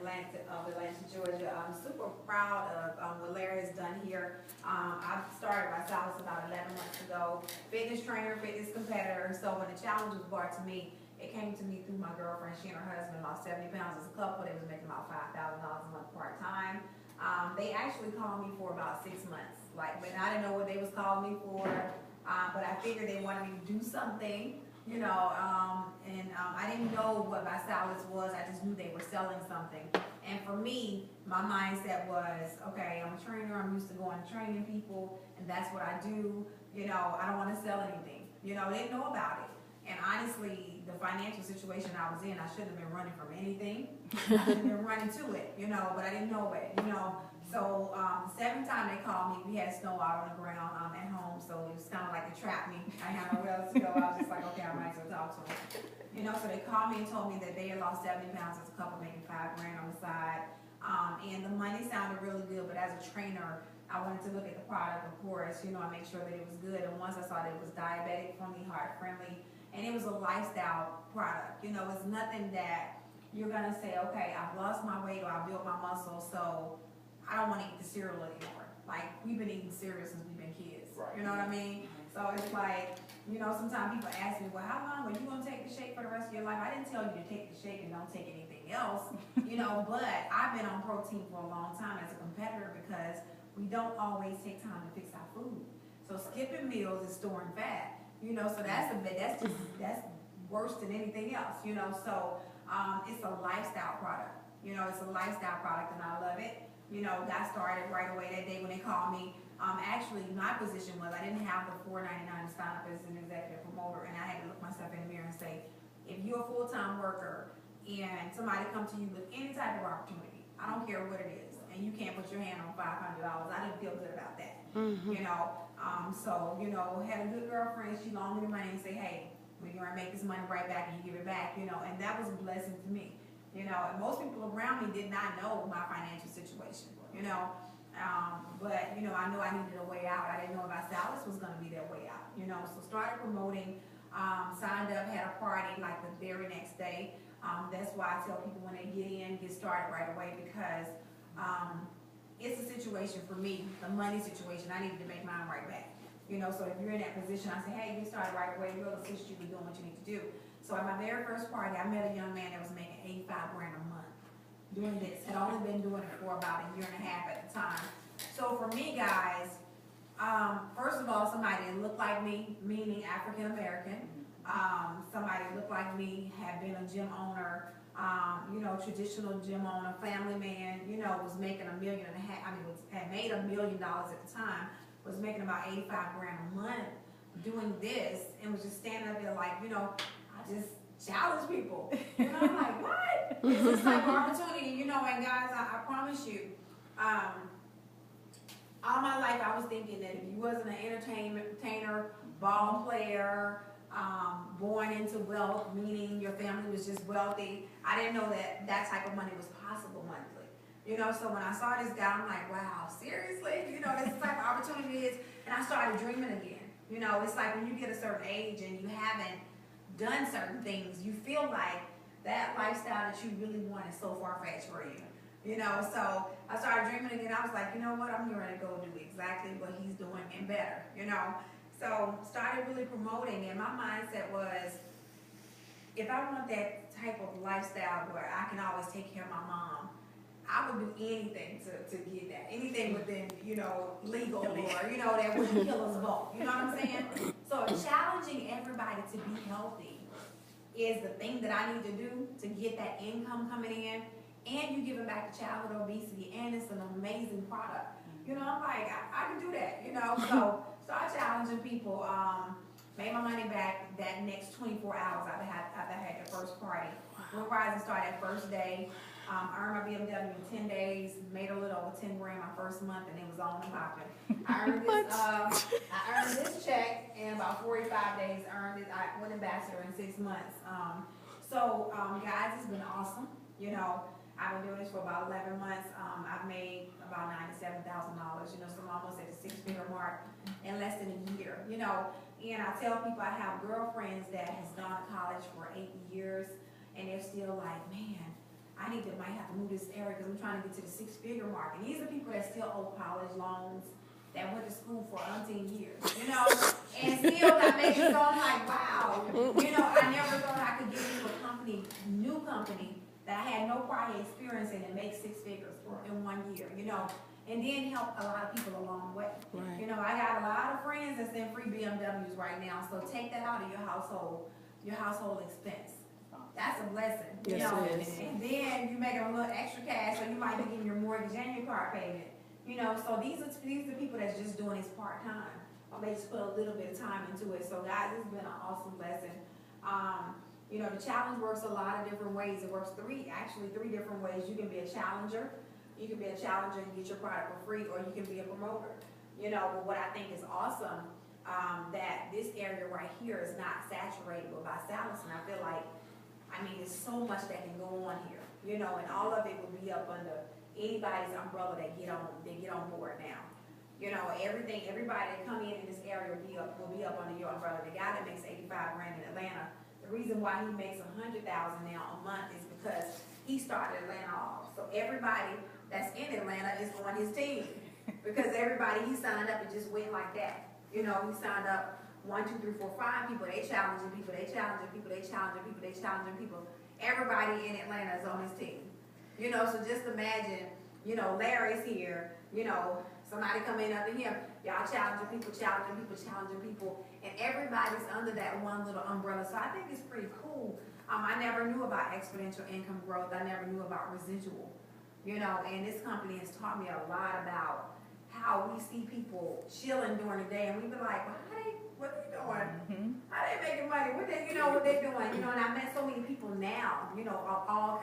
Atlanta, Georgia. I'm super proud of what Larry has done here. I started myself about 11 months ago. Fitness trainer, fitness competitor. So when the challenge was brought to me, it came to me through my girlfriend. She and her husband lost 70 pounds as a couple. They was making about $5,000 a month part-time. They actually called me for about 6 months. Like, but I didn't know what they was calling me for. But I figured they wanted me to do something, you know, I didn't know what my stylist was. I just knew they were selling something. And for me, my mindset was, okay, I'm a trainer. I'm used to going and training people, and that's what I do. You know, I don't want to sell anything. You know, they didn't know about it. And honestly, the financial situation I was in, I shouldn't have been running from anything. I should have been running to it, you know, but I didn't know it, you know. So the seventh time they called me, we had snow out on the ground at home, so it was kind of like it trapped me. I had nowhere else to go. I was just like, okay, I might as well talk to them. You know, so they called me and told me that they had lost 70 pounds as a couple, making $5 grand on the side. And the money sounded really good, but as a trainer, I wanted to look at the product, of course, you know, I make sure that it was good. And once I saw that it was diabetic friendly, heart friendly, and it was a lifestyle product. You know, it's nothing that you're gonna say, okay, I've lost my weight or I built my muscle, so I don't want to eat the cereal anymore. Like, we've been eating cereal since we've been kids. Right. You know what I mean? So it's like, you know, sometimes people ask me, well, how long are you gonna take the shake for the rest of your life? I didn't tell you to take the shake and don't take anything else, you know, but I've been on protein for a long time as a competitor because we don't always take time to fix our food. So skipping meals is storing fat. You know, so that's worse than anything else, you know, so it's a lifestyle product, you know, it's a lifestyle product and I love it. You know, got started right away that day when they called me. Actually, my position was I didn't have the $4.99 to sign up as an executive promoter, and I had to look myself in the mirror and say, if you're a full-time worker and somebody comes to you with any type of opportunity, I don't care what it is, and you can't put your hand on $500, I didn't feel good about that, you know. So, you know, had a good girlfriend, she loaned me the money and say, hey, we're gonna make this money right back and you give it back, you know, and that was a blessing to me. You know, and most people around me did not know my financial situation, you know. But, you know, I knew I needed a way out. I didn't know if my stylist was going to be their way out, you know. So started promoting, signed up, had a party like the very next day. That's why I tell people when they get started right away because it's a situation for me, the money situation. I needed to make mine right back. You know, so if you're in that position, I say, hey, get started right away. We'll assist you with doing what you need to do. So at my very first party, I met a young man that was making 85 grand a month doing this. Had only been doing it for about a year and a half at the time. So for me, guys, first of all, somebody that looked like me, meaning African American. Somebody that looked like me, had been a gym owner, you know, traditional gym owner, family man, you know, was making $1.5 million. I mean, had made $1 million at the time. Was making about 85 grand a month doing this and was just standing up there like, you know, I just challenge people. You know, I'm like, what? It's this type of opportunity, you know, and guys, I promise you, all my life I was thinking that if you wasn't an entertainer, ball player, born into wealth, meaning your family was just wealthy, I didn't know that that type of money was possible monthly. You know, so when I saw this guy, I'm like, wow, seriously? You know, this is the type of opportunity it is. And I started dreaming again. You know, it's like when you get a certain age and you haven't done certain things, you feel like that lifestyle that you really want is so far-fetched for you. You know, so I started dreaming again. I was like, you know what? I'm going to go do exactly what he's doing and better, you know. So started really promoting, and my mindset was, if I want that type of lifestyle where I can always take care of my mom, I would do anything to get that. Anything within, you know, legal or, you know, that wouldn't kill us both. You know what I'm saying? So challenging everybody to be healthy is the thing that I need to do to get that income coming in. And you giving back to childhood obesity, and it's an amazing product. You know, I'm like, I can do that, you know. So start challenging people. Made my money back that next 24 hours after I had the first party. When Rising started that first day. Earned my BMW in 10 days, made a little over 10 grand my first month, and it was on and popping. I earned this check in about 45 days, earned it, I went ambassador in 6 months. Guys, it's been awesome. You know, I've been doing this for about 11 months. I've made about $97,000, you know, so I'm almost at the 6-figure mark in less than a year, you know. And I tell people I have girlfriends that has gone to college for 8 years, and they're still like, man, I might have to move this area because I'm trying to get to the 6-figure mark. And these are people that still owe college loans, that went to school for umpteen years, and still not making it. So I'm like, wow, I never thought I could get into a company, new company, that I had no prior experience in and make 6 figures in 1 year, and then help a lot of people along the way. Right. I got a lot of friends that's in free BMWs right now, so take that out of your household expense. That's a blessing, Yes, it is. And then you making a little extra cash, so you might be getting your mortgage and your car payment. So these are people that's just doing this part-time, or they just put a little bit of time into it. So guys, it's been an awesome lesson. The challenge works a lot of different ways. It works three different ways. You can be a challenger. You can be a challenger and get your product for free, or you can be a promoter. But what I think is awesome, that this area right here is not saturated with Visalis, and I feel like, there's so much that can go on here, and all of it would be up under anybody's umbrella that get on board now. Everybody that come in this area will be up under your umbrella. The guy that makes 85 grand in Atlanta, the reason why he makes 100,000 now a month is because he started Atlanta off. So everybody that's in Atlanta is on his team, because everybody he signed up and just went like that. He signed up 1, 2, 3, 4, 5 people. They challenging people. They challenging people. They challenging people. They challenging people. Everybody in Atlanta is on his team. So just imagine, Larry's here, somebody coming up to him, y'all challenging people, and everybody's under that one little umbrella. So I think it's pretty cool. I never knew about exponential income growth. I never knew about residual, and this company has taught me a lot about how we see people chilling during the day, and we be like, well, what they doing? How they making money? What they doing? And I met so many people now, of all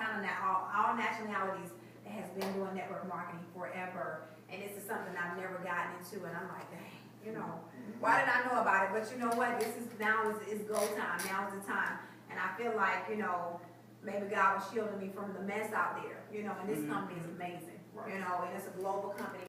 nationalities that has been doing network marketing forever, and this is something I've never gotten into, and I'm like, dang, why did I know about it? But you know what? Now is go time. Now is the time, and I feel like maybe God was shielding me from the mess out there, and this company is amazing, and it's a global company.